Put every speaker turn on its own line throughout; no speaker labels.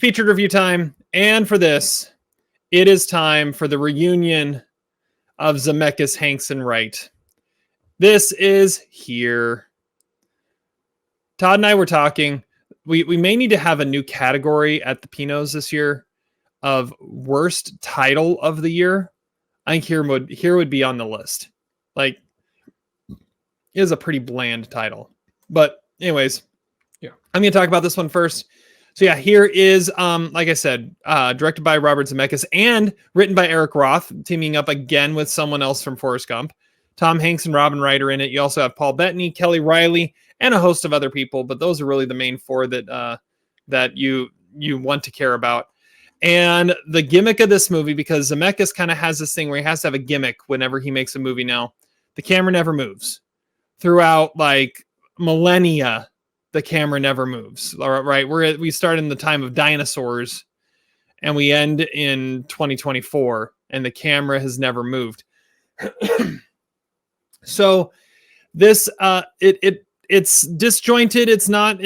featured review time. And for this, it is time for the reunion of Zemeckis, Hanks, and Wright. This is here. Todd and I were talking. We may need to have a new category at the Pinos this year of worst title of the year. I think here would be on the list. Like, it is a pretty bland title. But anyways, yeah, I'm going to talk about this one first. So yeah, here is, like I said, directed by Robert Zemeckis and written by Eric Roth, teaming up again with someone else from Forrest Gump. Tom Hanks and Robin Wright are in it. You also have Paul Bettany, Kelly Riley, and a host of other people, but those are really the main four that you want to care about. And the gimmick of this movie, because Zemeckis kind of has this thing where he has to have a gimmick whenever he makes a movie now, the camera never moves. Throughout like millennia, the camera never moves. Right? We start in the time of dinosaurs and we end in 2024 and the camera has never moved. So this it's disjointed. It's not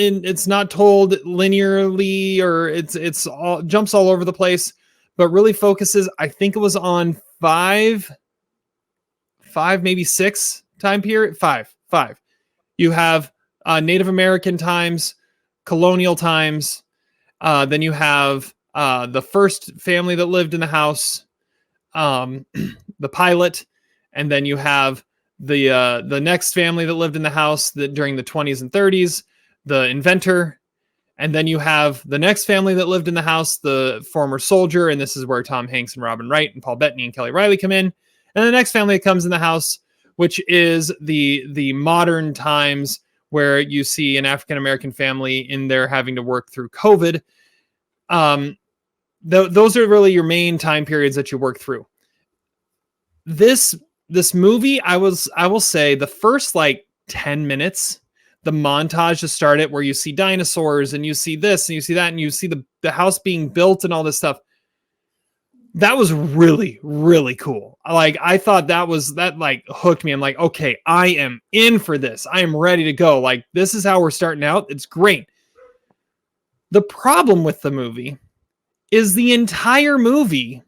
told linearly, or it's all jumps all over the place, but really focuses. I think it was on five, maybe six time period. Five. You have Native American times, colonial times. Then you have the first family that lived in the house, the pilot, and then you have the next family that lived in the house during the 20s and 30s, the inventor, and then you have the next family that lived in the house, the former soldier, and this is where Tom Hanks and Robin Wright and Paul Bettany and Kelly Riley come in, and the next family that comes in the house, which is the modern times where you see an African-American family in there having to work through COVID. Those are really your main time periods that you work through. This movie, I will say the first like 10 minutes, the montage to start it, where you see dinosaurs and you see this and you see that and you see the house being built and all this stuff. That was really, really cool. Like, I thought that like hooked me. I'm like, okay, I am in for this. I am ready to go. Like, this is how we're starting out. It's great. The problem with the movie is the entire movie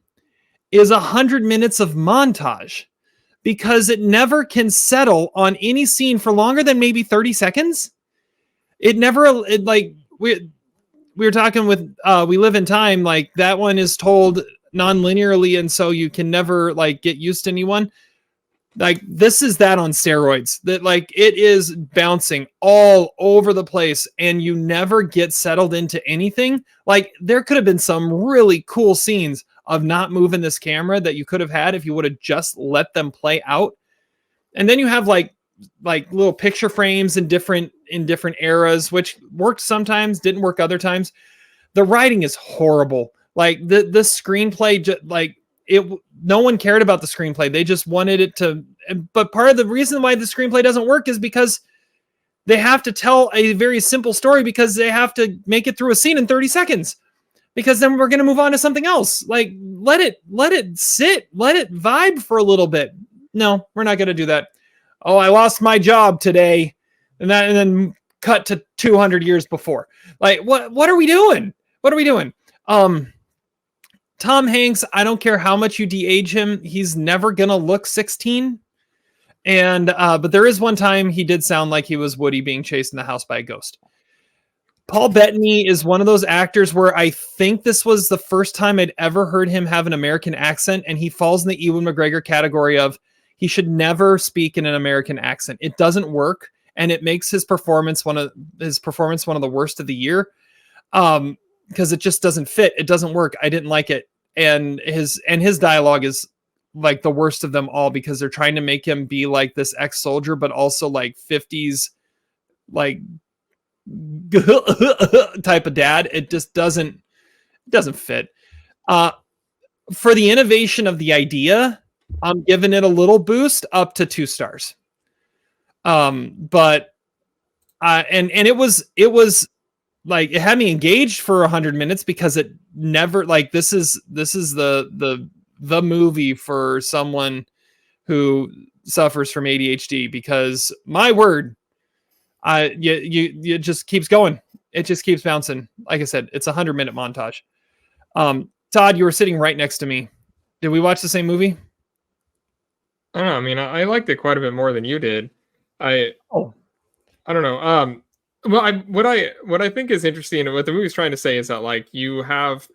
is 100 minutes of montage, because it never can settle on any scene for longer than maybe 30 seconds. We were talking with We Live in Time, like that one is told non-linearly, and so you can never like get used to anyone. Like, this is that on steroids, that like it is bouncing all over the place and you never get settled into anything. Like, there could have been some really cool scenes of not moving this camera that you could have had if you would have just let them play out. And then you have like little picture frames in different eras, which worked sometimes, didn't work other times. The writing is horrible. Like the screenplay, no one cared about the screenplay. They just wanted it to, but part of the reason why the screenplay doesn't work is because they have to tell a very simple story, because they have to make it through a scene in 30 seconds. Because then we're going to move on to something else. Like, let it sit, let it vibe for a little bit. No, we're not going to do that. Oh, I lost my job today. And then cut to 200 years before. Like, what are we doing? What are we doing? Tom Hanks, I don't care how much you de-age him, he's never going to look 16. And, but there is one time he did sound like he was Woody being chased in the house by a ghost. Paul Bettany is one of those actors where I think this was the first time I'd ever heard him have an American accent, and he falls in the Ewan McGregor category of he should never speak in an American accent. It doesn't work, and it makes his performance one of the worst of the year, because it just doesn't fit. It doesn't work. I didn't like it, and his dialogue is like the worst of them all, because they're trying to make him be like this ex-soldier, but also like 50s, like type of dad. It just doesn't fit. For the innovation of the idea, I'm giving it a little boost, up to 2 stars. But it was like, it had me engaged for 100 minutes, because it never, like, this is the movie for someone who suffers from ADHD, because my word, it just keeps going. It just keeps bouncing. Like I said, it's a 100-minute montage. Todd, you were sitting right next to me. Did we watch the same movie?
I don't know. I mean, I liked it quite a bit more than you did. I don't know. Well, what I think is interesting, and what the movie's trying to say is that like you have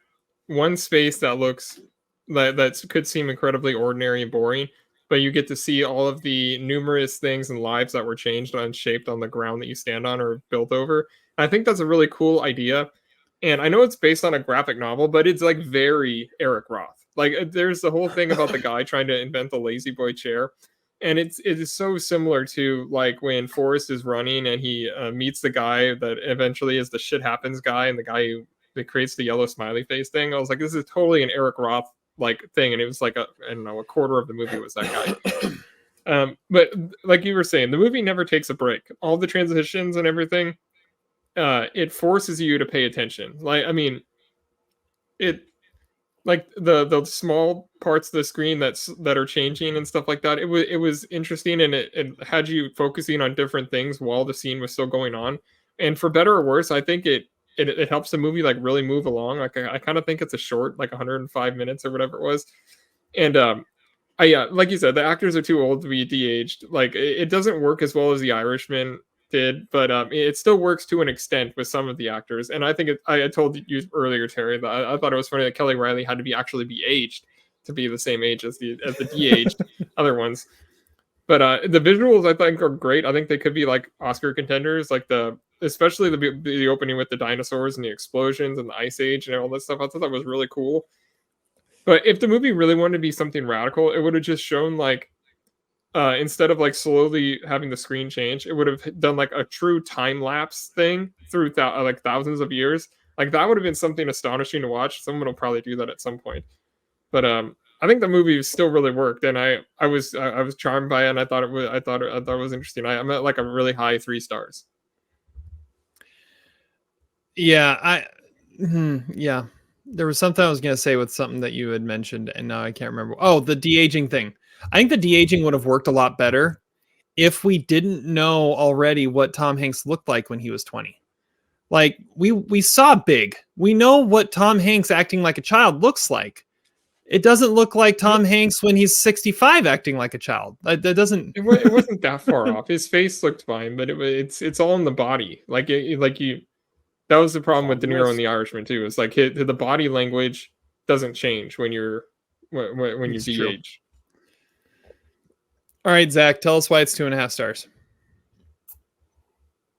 one space that looks that could seem incredibly ordinary and boring, but you get to see all of the numerous things and lives that were changed and shaped on the ground that you stand on or built over. I think that's a really cool idea. And I know it's based on a graphic novel, but it's like very Eric Roth. Like there's the whole thing about the guy trying to invent the lazy boy chair. And it is so similar to like when Forrest is running and he meets the guy that eventually is the shit happens guy and the guy who that creates the yellow smiley face thing. I was like, this is totally an Eric Roth like thing, and it was like I don't know, a quarter of the movie was that guy. But like you were saying, the movie never takes a break. All the transitions and everything, it forces you to pay attention. Like I mean, it like the small parts of the screen that are changing and stuff like that. It was interesting, and it had you focusing on different things while the scene was still going on. And for better or worse, I think it helps the movie like really move along. Like I kind of think it's a short, like 105 minutes or whatever it was. And I yeah, like you said, the actors are too old to be de-aged. Like it doesn't work as well as The Irishman did, but it still works to an extent with some of the actors. And I think I told you earlier, Terry, that I thought it was funny that Kelly Riley had to be actually be aged to be the same age as the de-aged other ones. But the visuals I think are great. I think they could be like Oscar contenders, like especially the opening with the dinosaurs and the explosions and the ice age and all that stuff. I thought that was really cool. But if the movie really wanted to be something radical, it would have just shown like instead of like slowly having the screen change, it would have done like a true time lapse thing through like thousands of years. Like that would have been something astonishing to watch. Someone will probably do that at some point. But I think the movie still really worked, and I was charmed by it, and I thought it was interesting. I'm at like a really high 3 stars.
Yeah, yeah. There was something I was going to say with something that you had mentioned, and now I can't remember. Oh, the de-aging thing. I think the de-aging would have worked a lot better if we didn't know already what Tom Hanks looked like when he was 20. Like we saw Big. We know what Tom Hanks acting like a child looks like. It doesn't look like Tom Hanks when he's 65 acting like a child. That doesn't.
It wasn't that far off. His face looked fine, but it's all in the body. Like you. That was the problem with De Niro and The Irishman too. It's like the body language doesn't change when you're de-age.
All right, Zach, tell us why it's 2.5 stars.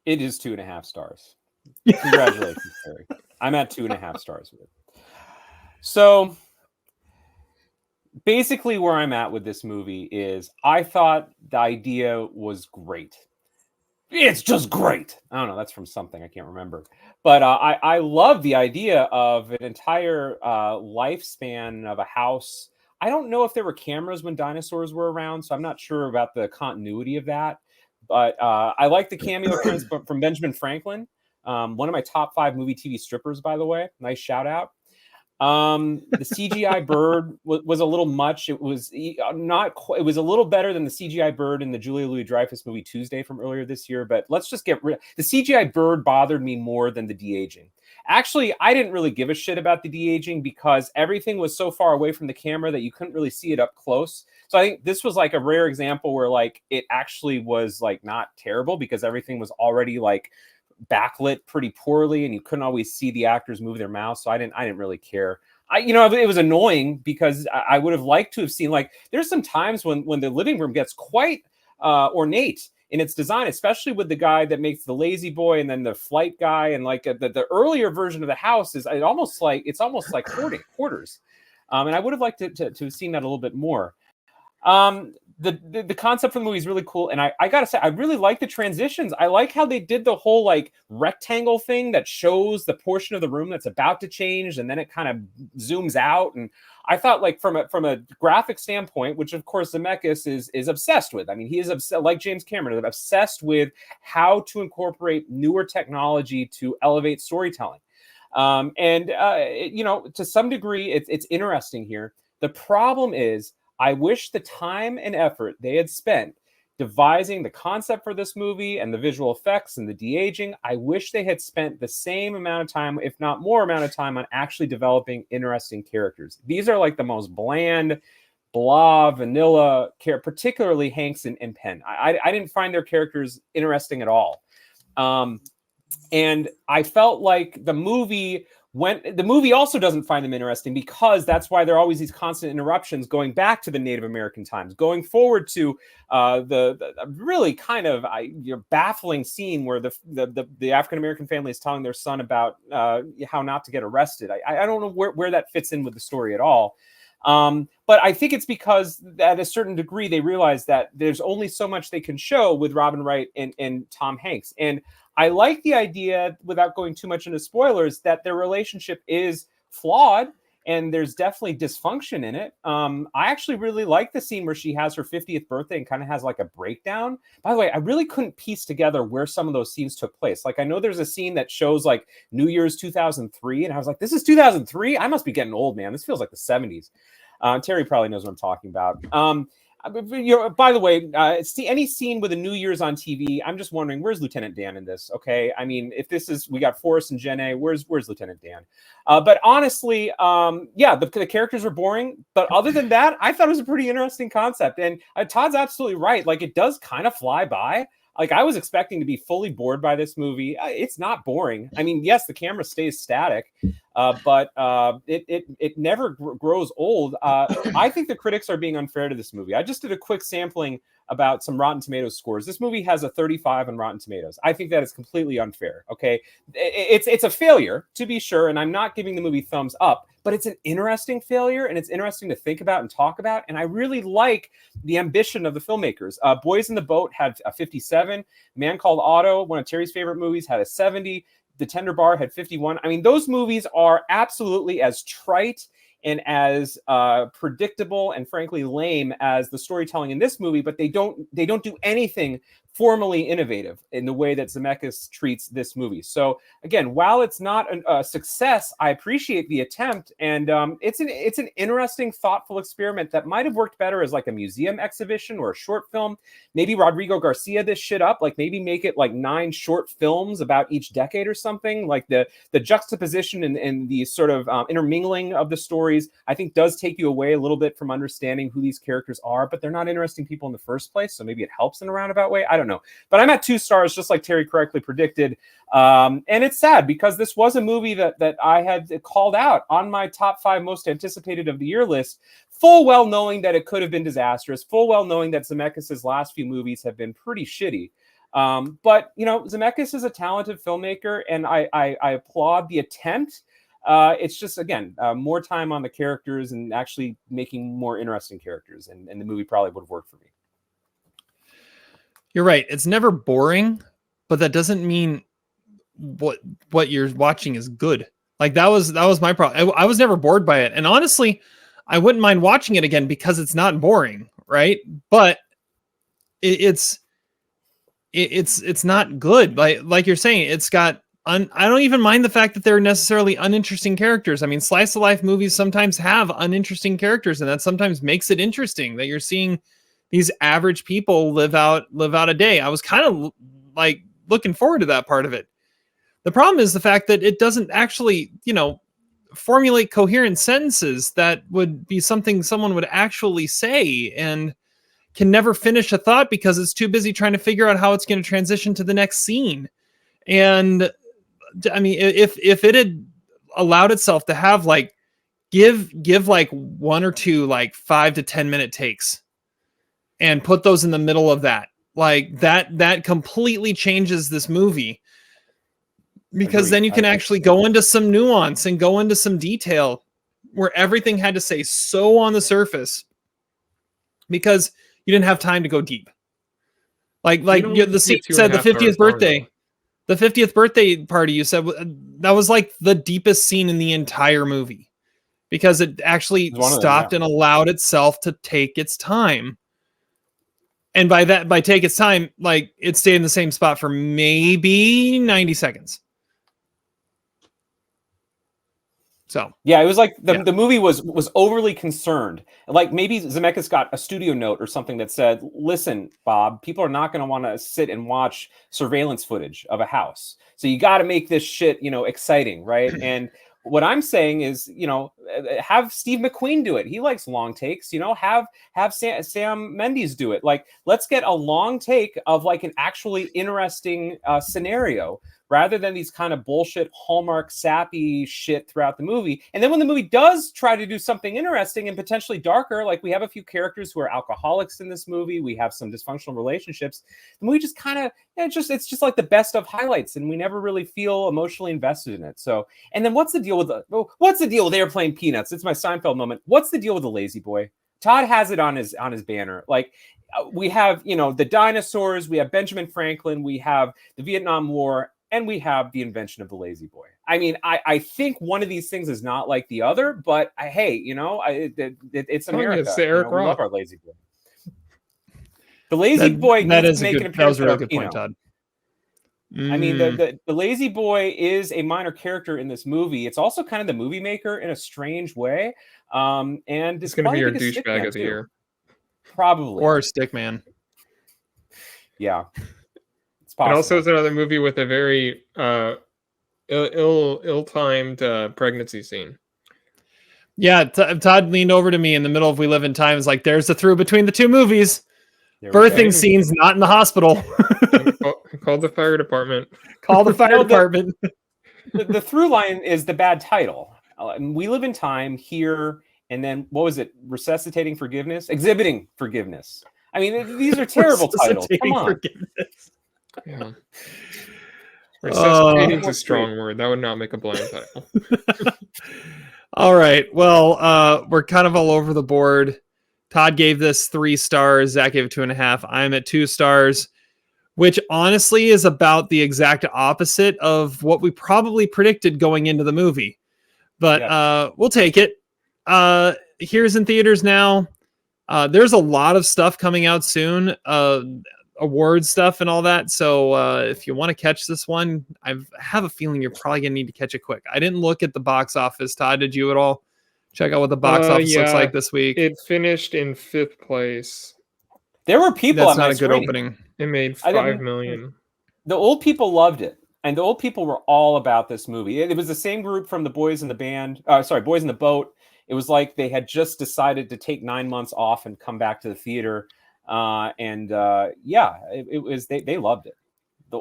It is 2.5 stars. Congratulations, Terry. I'm at 2.5 stars with it. So basically where I'm at with this movie is I thought the idea was great. It's just great. I don't know. That's from something. I can't remember. But I love the idea of an entire lifespan of a house. I don't know if there were cameras when dinosaurs were around, so I'm not sure about the continuity of that. But I like the cameo from Benjamin Franklin, one of my top 5 movie TV strippers, by the way. Nice shout out. The CGI bird was a little much. It was not quite, it was a little better than the CGI bird in the Julia Louis-Dreyfus movie Tuesday from earlier this year, but let's just get rid. The CGI bird bothered me more than the de-aging. Actually, I didn't really give a shit about the de-aging because everything was so far away from the camera that you couldn't really see it up close. So I think this was like a rare example where like it actually was like not terrible because everything was already like backlit pretty poorly and you couldn't always see the actors move their mouths. So I didn't really care. It was annoying because I would have liked to have seen, like, there's some times when the living room gets quite ornate in its design, especially with the guy that makes the lazy boy and then the flight guy, and like the earlier version of the house is almost like quarters. And I would have liked to have seen that a little bit more. The concept for the movie is really cool, and I gotta say I really like the transitions. I like how they did the whole like rectangle thing that shows the portion of the room that's about to change, and then it kind of zooms out. And I thought, like, from a graphic standpoint, which of course Zemeckis is obsessed with. I mean, he is like James Cameron, obsessed with how to incorporate newer technology to elevate storytelling. To some degree, it's interesting here. The problem is, I wish the time and effort they had spent devising the concept for this movie and the visual effects and the de-aging, I wish they had spent the same amount of time, if not more amount of time, on actually developing interesting characters. These are like the most bland, blah, vanilla particularly Hanks and Penn. I didn't find their characters interesting at all. And I felt like the movie also doesn't find them interesting, because that's why there are always these constant interruptions going back to the Native American times, going forward to the really kind of baffling scene where the African American family is telling their son about how not to get arrested. I don't know where that fits in with the story at all. But I think it's because at a certain degree they realize that there's only so much they can show with Robin Wright and Tom Hanks. And I like the idea, without going too much into spoilers, that their relationship is flawed and there's definitely dysfunction in it. I actually really like the scene where she has her 50th birthday and kind of has like a breakdown. By the way, I really couldn't piece together where some of those scenes took place. Like, I know there's a scene that shows like New Year's 2003, and I was like, this is 2003? I must be getting old, man. This feels like the 70s. Terry probably knows what I'm talking about. By the way, any scene with a New Year's on TV, I'm just wondering, where's Lieutenant Dan in this? Okay, I mean, if this is, we got Forrest and Jen A, where's Lieutenant Dan? But honestly, the characters were boring. But other than that, I thought it was a pretty interesting concept. And Todd's absolutely right. Like, it does kind of fly by. Like, I was expecting to be fully bored by this movie. It's not boring. I mean, yes, the camera stays static, but it never grows old. I think the critics are being unfair to this movie. I just did a quick sampling about some Rotten Tomatoes scores. This movie has a 35 on Rotten Tomatoes. I think that is completely unfair. Okay, it's a failure, to be sure, and I'm not giving the movie thumbs up, but it's an interesting failure, and it's interesting to think about and talk about. And I really like the ambition of the filmmakers. Boys in the Boat had a 57. Man Called Otto, one of Terry's favorite movies, had a 70. The Tender Bar had 51. I mean, those movies are absolutely as trite and as predictable and frankly lame as the storytelling in this movie, but they don't do anything formally innovative in the way that Zemeckis treats this movie. So again, while it's not a success, I appreciate the attempt, and it's an interesting, thoughtful experiment that might have worked better as like a museum exhibition or a short film. Maybe Rodrigo Garcia this shit up, like maybe make it like 9 short films about each decade or something. Like the juxtaposition and the sort of intermingling of the stories, I think does take you away a little bit from understanding who these characters are, but they're not interesting people in the first place. So maybe it helps in a roundabout way. I don't know, but I'm at 2 stars, just like Terry correctly predicted. And it's sad because this was a movie that I had called out on my top 5 most anticipated of the year list, full well knowing that it could have been disastrous, full well knowing that Zemeckis' last few movies have been pretty shitty. But you know, Zemeckis is a talented filmmaker, and I applaud the attempt. It's just, again, more time on the characters and actually making more interesting characters, and the movie probably would have worked for me.
You're right. It's never boring, but that doesn't mean what you're watching is good. Like that was my problem. I was never bored by it. And honestly, I wouldn't mind watching it again because it's not boring, right? But it's not good. Like you're saying, it's got I don't even mind the fact that they're necessarily uninteresting characters. I mean, slice of life movies sometimes have uninteresting characters, and that sometimes makes it interesting that you're seeing these average people live out a day. I was kind of like looking forward to that part of it. The problem is the fact that it doesn't actually, formulate coherent sentences that would be something someone would actually say, and can never finish a thought because it's too busy trying to figure out how it's going to transition to the next scene. And I mean, if it had allowed itself to have like give like 1 or 2 like 5 to 10 minute takes and put those in the middle of that, like that completely changes this movie, because then you can actually go into some nuance and go into some detail where everything had to say so on the surface because you didn't have time to go deep. The scene said the 50th birthday. The 50th birthday party, you said, that was like the deepest scene in the entire movie because it actually stopped and allowed itself to take its time. And by take its time, like it stayed in the same spot for maybe 90 seconds. So
yeah, it was like the movie was overly concerned. Like maybe Zemeckis got a studio note or something that said, "Listen, Bob, people are not going to want to sit and watch surveillance footage of a house. So you got to make this shit, exciting, right?" And what I'm saying is, have Steve McQueen do it. He likes long takes. Have Sam Mendes do it. Like, let's get a long take of like an actually interesting scenario, rather than these kind of bullshit Hallmark sappy shit throughout the movie. And then when the movie does try to do something interesting and potentially darker, like we have a few characters who are alcoholics in this movie, we have some dysfunctional relationships. The movie just kind of, it's just like the best of highlights, and we never really feel emotionally invested in it. So, and then what's the deal with Airplane Peanuts? It's my Seinfeld moment. What's the deal with the Lazy Boy? Todd has it on his banner. Like, we have, the dinosaurs, we have Benjamin Franklin, we have the Vietnam War, and we have the invention of the Lazy Boy. I mean, I think one of these things is not like the other, but it's America.
It's Eric
we
Roth.
love our Lazy Boy. The Lazy Boy needs to make an appearance.
That was a really good point, Todd.
I mean, the Lazy Boy is a minor character in this movie. It's also kind of the movie maker in a strange way. And
it's going to be your douchebag of the year.
Probably.
Or a stickman.
Yeah.
And also it's another movie with a very ill-timed pregnancy scene.
Yeah, Todd leaned over to me in the middle of We Live in Time. Is like, there's the through between the two movies. Birthing scenes, not in the hospital.
Call the fire department.
Call the fire department.
The through line is the bad title. We Live in Time, Here, and then what was it? Resuscitating Forgiveness? Exhibiting Forgiveness. I mean, these are terrible titles. Come on.
Forgiveness. Yeah. Resuscitating is a strong word. That would not make a blind title.
All right. Well, we're kind of all over the board. Todd gave this 3 stars. Zach gave it 2.5. I'm at 2 stars, which honestly is about the exact opposite of what we probably predicted going into the movie. But we'll take it. Here's in theaters now. There's a lot of stuff coming out soon. Award stuff and all that. So if you want to catch this one, I have a feeling you're probably gonna need to catch it quick. I didn't look at the box office. Todd, did you at all? Check out what the box office looks like this week.
It finished in 5th place.
There were people.
That's not a good opening.
It made $5 million.
The old people loved it, and the old people were all about this movie. It was the same group from the Boys in the Band. Boys in the Boat. It was like they had just decided to take 9 months off and come back to the theater. It was they loved it.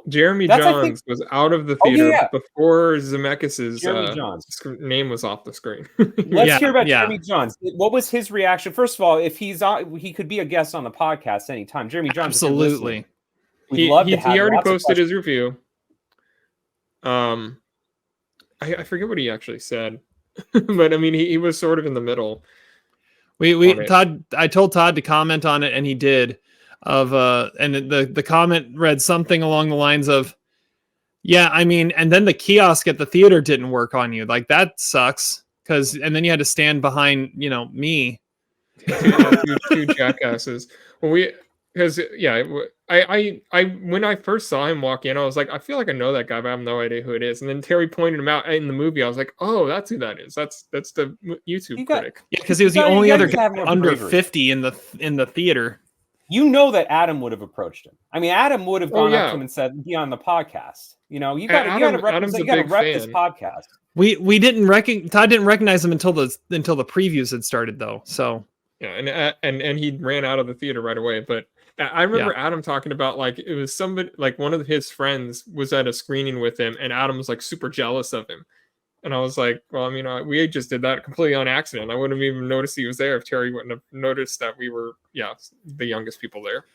Jeremy Jahns was out of the theater before Zemeckis' name was off the screen.
Let's hear about Jeremy Jahns. What was his reaction? First of all, if he's on, he could be a guest on the podcast anytime. Jeremy Jahns,
absolutely.
We'd love to have
he already posted his review. I forget what he actually said, but I mean, he was sort of in the middle.
Todd, I told Todd to comment on it, and he did. And the comment read something along the lines of, "Yeah, I mean," and then the kiosk at the theater didn't work on you. Like, that sucks, and then you had to stand behind, me.
two jackasses. Well, I when I first saw him walk in, I was like, I feel like I know that guy, but I have no idea who it is. And then Terry pointed him out in the movie. I was like, oh, that's who that is. That's the YouTube critic.
Yeah, because he was the only other guy under 50 in the theater.
You know that Adam would have approached him. I mean, Adam would have gone up to him and said, "Be on the podcast." You got to rep this podcast.
We didn't Todd didn't recognize him until the previews had started, though. So
yeah, and he ran out of the theater right away. But I remember Adam talking about, like, it was somebody, like one of his friends was at a screening with him, and Adam was like super jealous of him. And I was like, well, I mean, we just did that completely on accident. I wouldn't have even noticed he was there if Terry wouldn't have noticed that we were, the youngest people there.